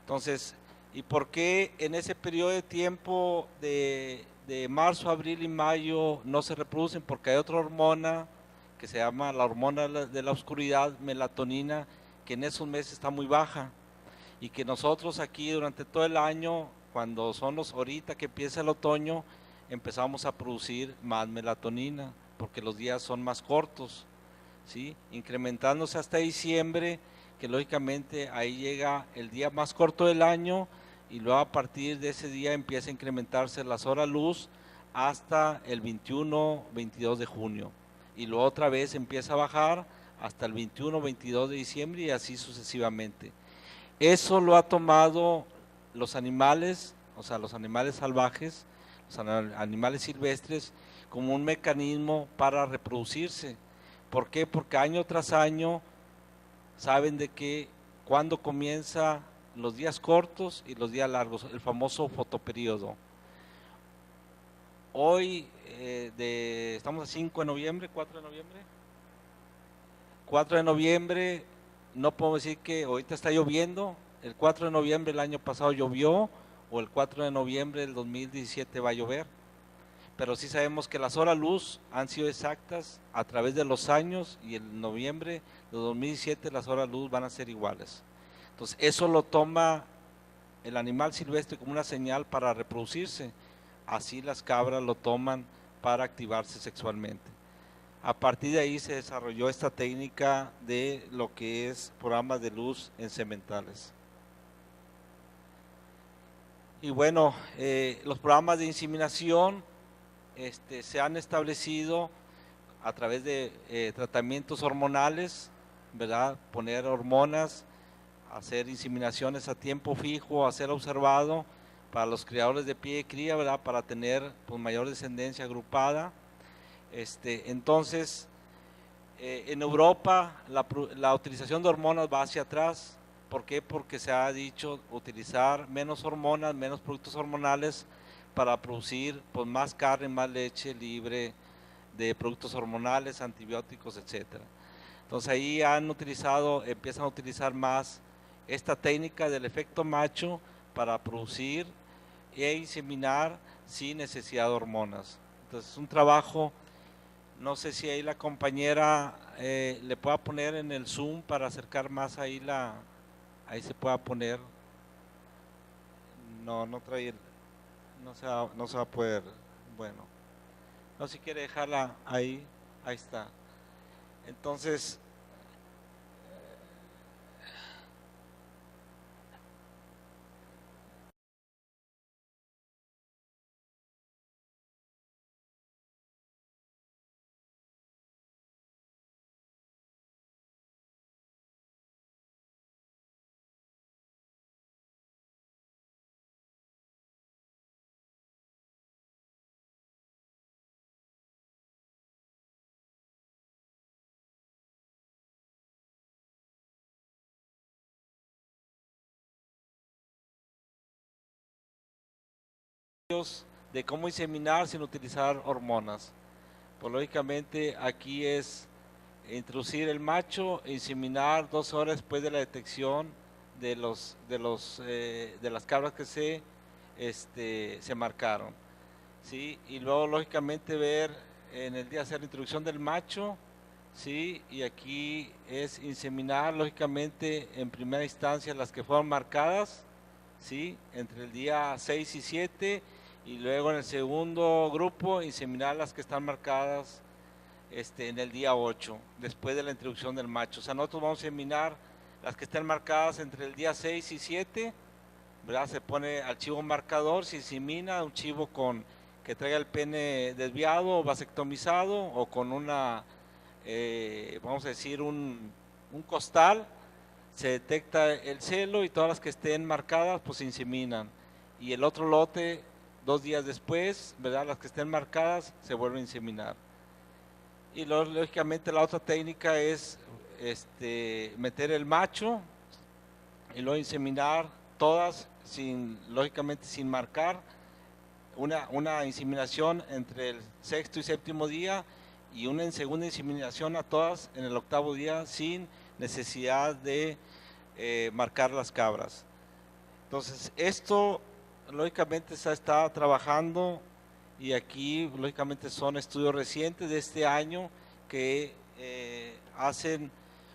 Entonces, ¿y por qué en ese periodo de tiempo de marzo, abril y mayo no se reproducen? Porque hay otra hormona que se llama la hormona de la oscuridad, melatonina, que en esos meses está muy baja. Y que nosotros aquí durante todo el año, cuando son ahorita que empieza el otoño, empezamos a producir más melatonina, porque los días son más cortos, ¿sí? Incrementándose hasta diciembre, que lógicamente ahí llega el día más corto del año, y luego a partir de ese día empieza a incrementarse las horas luz hasta el 21, 22 de junio. Y luego otra vez empieza a bajar hasta el 21, 22 de diciembre y así sucesivamente. Eso lo ha tomado los animales, o sea, los animales salvajes, los animales silvestres, como un mecanismo para reproducirse. ¿Por qué? Porque año tras año saben de que cuando comienza los días cortos y los días largos, el famoso fotoperíodo. Hoy, estamos a 5 de noviembre, 4 de noviembre. 4 de noviembre, no podemos decir que ahorita está lloviendo, el 4 de noviembre del año pasado llovió, o el 4 de noviembre del 2017 va a llover, pero sí sabemos que las horas luz han sido exactas a través de los años, y en noviembre de 2017 las horas luz van a ser iguales. Entonces eso lo toma el animal silvestre como una señal para reproducirse, así las cabras lo toman para activarse sexualmente. A partir de ahí se desarrolló esta técnica de lo que es programas de luz en sementales. Y bueno, los programas de inseminación se han establecido a través de tratamientos hormonales, ¿verdad? Poner hormonas, hacer inseminaciones a tiempo fijo, hacer observado para los criadores de pie de cría, ¿verdad? Para tener pues, mayor descendencia agrupada. Entonces, en Europa la utilización de hormonas va hacia atrás, ¿Por qué? Porque se ha dicho utilizar menos hormonas, menos productos hormonales para producir pues, más carne, más leche libre de productos hormonales, antibióticos, etcétera. Entonces ahí empiezan a utilizar más esta técnica del efecto macho para producir e inseminar sin necesidad de hormonas. Entonces es un trabajo, no sé si ahí la compañera le pueda poner en el Zoom para acercar más ahí ahí se pueda poner, no trae, no se va a poder, bueno, no si quiere dejarla ahí está. Entonces, de cómo inseminar sin utilizar hormonas. Pues lógicamente aquí es introducir el macho e inseminar 2 horas después de la detección de las cabras que se marcaron, ¿sí? Y luego lógicamente ver en el día hacer la introducción del macho, ¿sí? Y aquí es inseminar lógicamente en primera instancia las que fueron marcadas, ¿sí? Entre el día 6 y 7, y luego en el segundo grupo inseminar las que están marcadas en el día 8, después de la introducción del macho. O sea, nosotros vamos a inseminar las que estén marcadas entre el día 6 y 7, ¿verdad? Se pone al chivo marcador, se insemina un chivo que traiga el pene desviado o vasectomizado o con vamos a decir, un costal. Se detecta el celo y todas las que estén marcadas pues se inseminan, y el otro lote 2 días después, ¿verdad? Las que estén marcadas se vuelven a inseminar. Y lógicamente la otra técnica es meter el macho y luego inseminar todas lógicamente sin marcar, una inseminación entre el 6º y 7º día, y una segunda inseminación a todas en el 8º día sin necesidad de marcar las cabras. Entonces esto lógicamente se está trabajando, y aquí lógicamente son estudios recientes de este año que hacen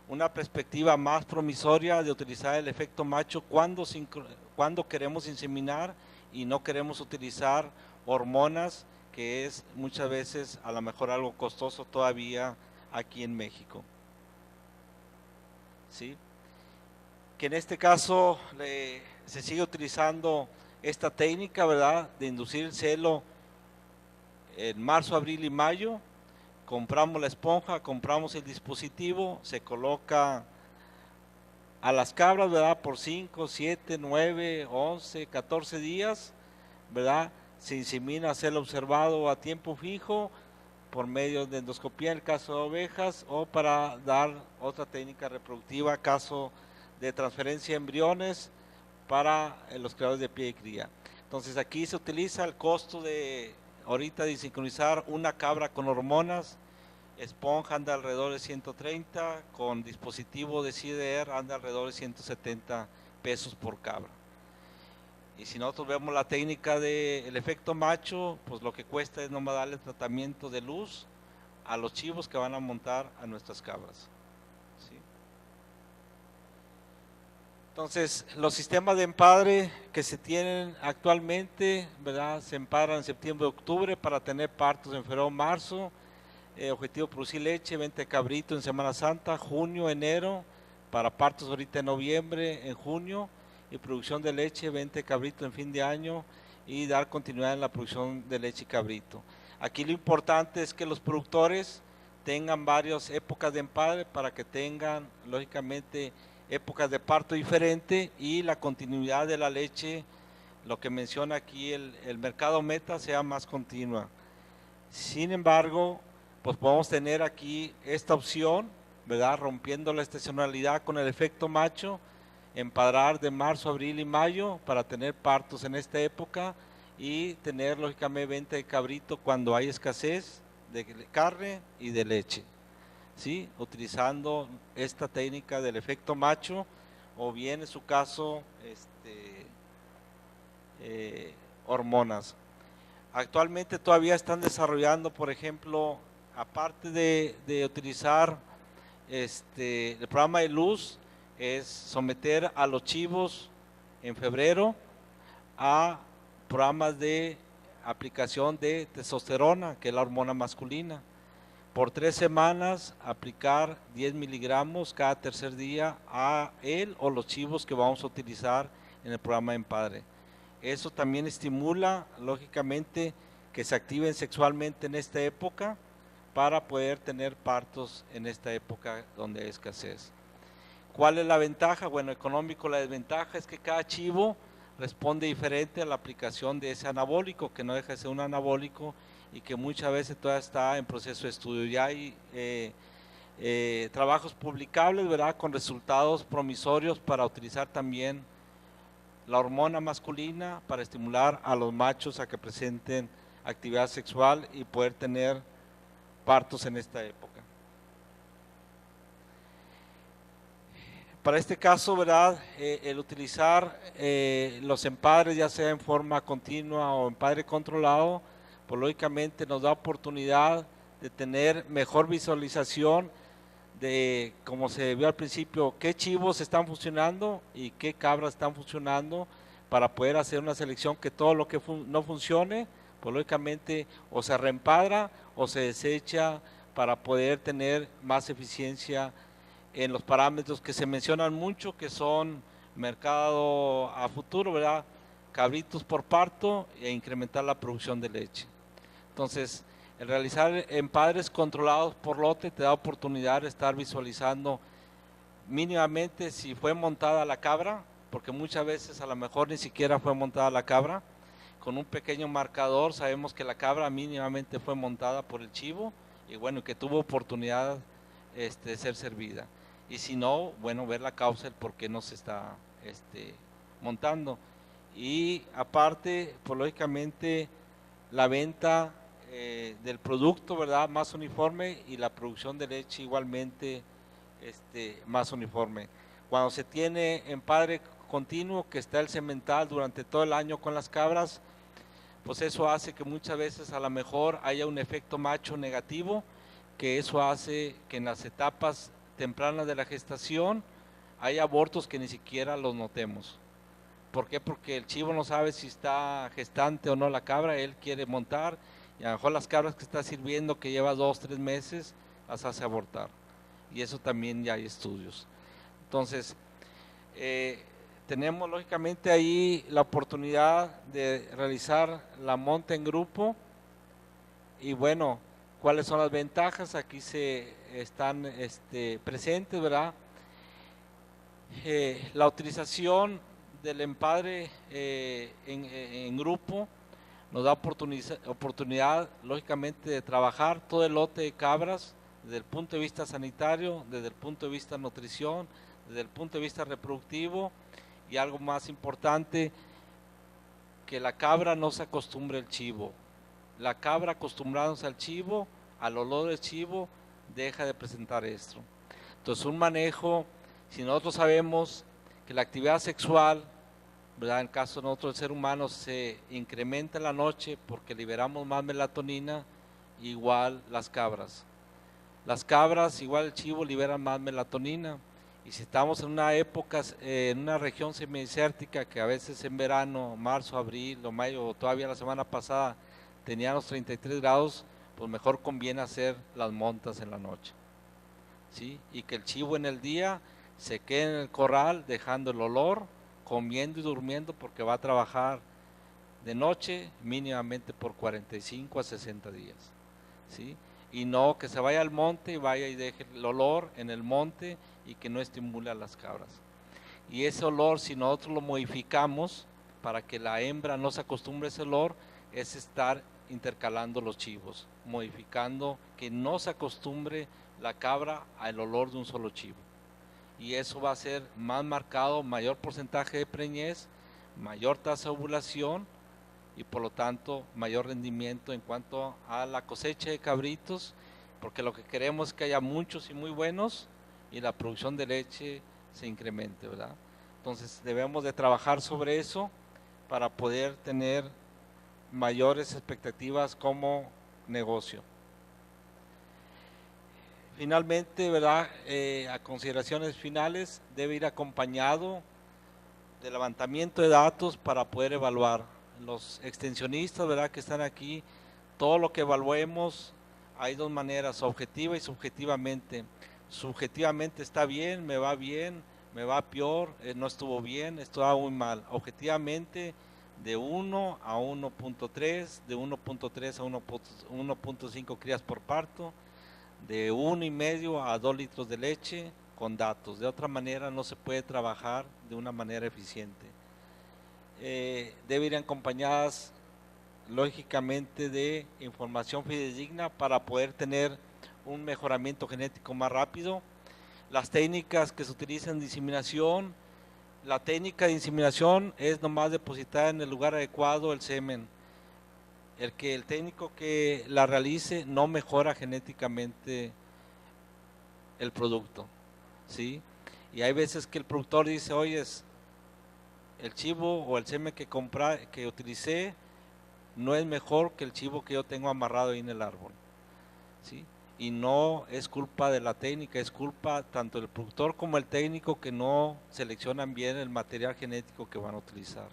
una perspectiva más promisoria de utilizar el efecto macho cuando queremos inseminar y no queremos utilizar hormonas, que es muchas veces a lo mejor algo costoso todavía aquí en México. ¿Sí? Que en este caso se sigue utilizando esta técnica, ¿verdad?, de inducir el celo en marzo, abril y mayo. Compramos la esponja, compramos el dispositivo, se coloca a las cabras, ¿verdad?, por 5, 7, 9, 11, 14 días, ¿verdad? Se insemina celo observado a tiempo fijo por medio de endoscopía en el caso de ovejas, o para dar otra técnica reproductiva, caso de transferencia de embriones para los criadores de pie y cría. Entonces aquí se utiliza el costo de ahorita de sincronizar una cabra con hormonas. Esponja anda alrededor de 130, con dispositivo de CDR anda alrededor de 170 pesos por cabra. Y si nosotros vemos la técnica del efecto macho, pues lo que cuesta es nomás darle tratamiento de luz a los chivos que van a montar a nuestras cabras. ¿Sí? Entonces, los sistemas de empadre que se tienen actualmente, ¿verdad?, se empadran en septiembre, octubre para tener partos en febrero, marzo. Objetivo producir leche, venta de cabrito en Semana Santa, junio, enero, para partos ahorita en noviembre, en junio, y producción de leche, venta de cabrito en fin de año, y dar continuidad en la producción de leche y cabrito. Aquí lo importante es que los productores tengan varias épocas de empadre para que tengan lógicamente épocas de parto diferente, y la continuidad de la leche, lo que menciona aquí el mercado meta, sea más continua. Sin embargo, pues podemos tener aquí esta opción, ¿verdad?, rompiendo la estacionalidad con el efecto macho, empadrar de marzo, abril y mayo para tener partos en esta época y tener lógicamente venta de cabrito cuando hay escasez de carne y de leche, ¿sí? Utilizando esta técnica del efecto macho o bien en su caso hormonas. Actualmente todavía están desarrollando, por ejemplo, aparte de utilizar el programa de luz, es someter a los chivos en febrero a programas de aplicación de testosterona, que es la hormona masculina. Por 3 semanas aplicar 10 miligramos cada tercer día a él o los chivos que vamos a utilizar en el programa de Empadre. Eso también estimula, lógicamente, que se activen sexualmente en esta época para poder tener partos en esta época donde hay escasez. ¿Cuál es la ventaja? Bueno, económico, la desventaja es que cada chivo responde diferente a la aplicación de ese anabólico, que no deja de ser un anabólico y que muchas veces todavía está en proceso de estudio. Ya hay trabajos publicables, ¿verdad?, con resultados promisorios para utilizar también la hormona masculina para estimular a los machos a que presenten actividad sexual y poder tener partos en esta época. Para este caso, ¿verdad?, el utilizar los empadres, ya sea en forma continua o empadre controlado, pues lógicamente nos da oportunidad de tener mejor visualización de, como se vio al principio, qué chivos están funcionando y qué cabras están funcionando para poder hacer una selección que todo lo que no funcione, pues lógicamente o se reempadra o se desecha para poder tener más eficiencia en los parámetros que se mencionan mucho, que son mercado a futuro, ¿verdad?, cabritos por parto e incrementar la producción de leche. Entonces, el realizar empadres controlados por lote te da oportunidad de estar visualizando mínimamente si fue montada la cabra, porque muchas veces a lo mejor ni siquiera fue montada la cabra. Con un pequeño marcador sabemos que la cabra mínimamente fue montada por el chivo y bueno, que tuvo oportunidad de ser servida. Y si no, bueno, ver la causa, el por qué no se está montando. Y aparte, pues lógicamente, la venta del producto, ¿verdad?, más uniforme y la producción de leche igualmente más uniforme. Cuando se tiene empadre continuo, que está el semental durante todo el año con las cabras, pues eso hace que muchas veces a lo mejor haya un efecto macho negativo, que eso hace que en las etapas tempranas de la gestación hay abortos que ni siquiera los notemos. ¿Por qué? Porque el chivo no sabe si está gestante o no la cabra, él quiere montar y a lo mejor las cabras que está sirviendo, que lleva 2 o 3 meses, las hace abortar. Y eso también ya hay estudios. Entonces, tenemos lógicamente ahí la oportunidad de realizar la monta en grupo y bueno, ¿cuáles son las ventajas? Aquí se están presentes, ¿verdad? La utilización del empadre en grupo nos da oportunidad, lógicamente, de trabajar todo el lote de cabras desde el punto de vista sanitario, desde el punto de vista nutrición, desde el punto de vista reproductivo y algo más importante, que la cabra no se acostumbre al chivo. La cabra acostumbrándose al chivo, al olor del chivo, deja de presentar esto. Entonces un manejo, si nosotros sabemos que la actividad sexual, ¿verdad?, en el caso de nosotros, el ser humano, se incrementa en la noche porque liberamos más melatonina, igual las cabras. Las cabras, igual el chivo, liberan más melatonina. Y si estamos en una época, en una región semidesértica, que a veces en verano, marzo, abril o mayo, o todavía la semana pasada, teníamos 33 grados, pues mejor conviene hacer las montas en la noche, ¿sí? Y que el chivo en el día se quede en el corral, dejando el olor, comiendo y durmiendo, porque va a trabajar de noche mínimamente por 45 a 60 días, ¿sí? Y no que se vaya al monte y vaya y deje el olor en el monte y que no estimule a las cabras. Y ese olor, si nosotros lo modificamos para que la hembra no se acostumbre a ese olor, es estar intercalando los chivos, modificando que no se acostumbre la cabra al olor de un solo chivo. y eso va a ser más marcado, mayor porcentaje de preñez, mayor tasa de ovulación y por lo tanto mayor rendimiento en cuanto a la cosecha de cabritos, porque lo que queremos es que haya muchos y muy buenos y la producción de leche se incremente, ¿verdad? Entonces debemos de trabajar sobre eso para poder tener mayores expectativas como negocio. Finalmente, ¿verdad? A consideraciones finales, debe ir acompañado de levantamiento de datos para poder evaluar. Los extensionistas, ¿verdad?, que están aquí, todo lo que evaluemos, hay dos maneras, objetiva y subjetivamente. Subjetivamente está bien, me va peor, no estuvo bien, estuvo muy mal. Objetivamente, de 1 a 1.3, de 1.3 a 1.5 crías por parto, de 1,5 a 2 litros de leche con datos. De otra manera no se puede trabajar de una manera eficiente. Deben ir acompañadas lógicamente de información fidedigna para poder tener un mejoramiento genético más rápido. Las técnicas que se utilizan en diseminación, la técnica de inseminación es nomás depositar en el lugar adecuado el semen. El técnico que la realice no mejora genéticamente el producto, ¿sí? Y hay veces que el productor dice, oye, el chivo o el semen que utilicé no es mejor que el chivo que yo tengo amarrado ahí en el árbol, ¿sí? Y no es culpa de la técnica, es culpa tanto del productor como el técnico que no seleccionan bien el material genético que van a utilizar.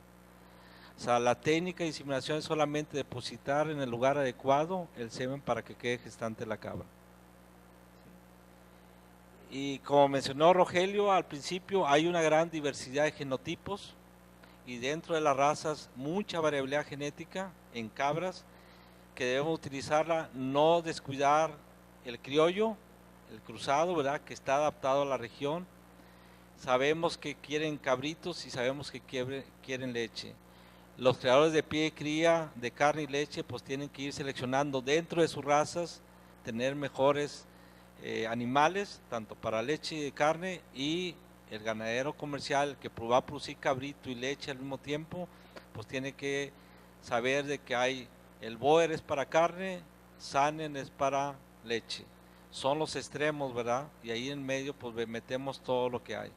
O sea, la técnica de inseminación es solamente depositar en el lugar adecuado el semen para que quede gestante la cabra. Y como mencionó Rogelio al principio, hay una gran diversidad de genotipos y dentro de las razas mucha variabilidad genética en cabras que debemos utilizarla, no descuidar el criollo, el cruzado, ¿verdad?, que está adaptado a la región. Sabemos que quieren cabritos y sabemos que quieren leche. Los creadores de pie de cría de carne y leche pues tienen que ir seleccionando dentro de sus razas, tener mejores animales, tanto para leche y carne, y el ganadero comercial que va a producir cabrito y leche al mismo tiempo, pues tiene que saber de que hay, el Boer es para carne, Saanen es para leche. Son los extremos, ¿verdad? Y ahí en medio pues metemos todo lo que hay.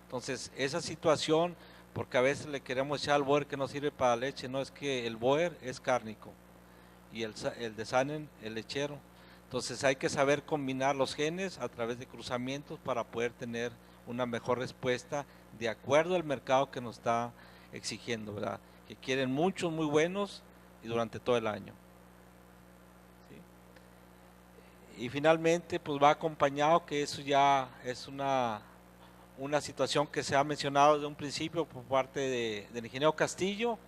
Entonces, esa situación, porque a veces le queremos echar al Boer que no sirve para leche, no, es que el Boer es cárnico y el de Saanen el lechero. Entonces hay que saber combinar los genes a través de cruzamientos para poder tener una mejor respuesta de acuerdo al mercado que nos está exigiendo, ¿verdad? Que quieren muchos muy buenos y durante todo el año. ¿Sí? Y finalmente pues va acompañado, que eso ya es una situación que se ha mencionado desde un principio por parte del ingeniero Castillo.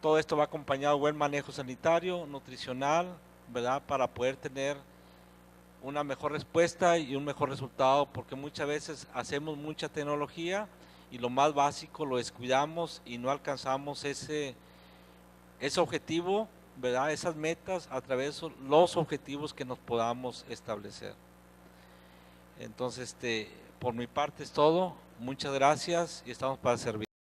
Todo esto va acompañado de buen manejo sanitario, nutricional, ¿verdad?, para poder tener una mejor respuesta y un mejor resultado, porque muchas veces hacemos mucha tecnología y lo más básico lo descuidamos y no alcanzamos ese objetivo, ¿verdad?, esas metas a través de los objetivos que nos podamos establecer. Entonces, por mi parte es todo. Muchas gracias y estamos para servir.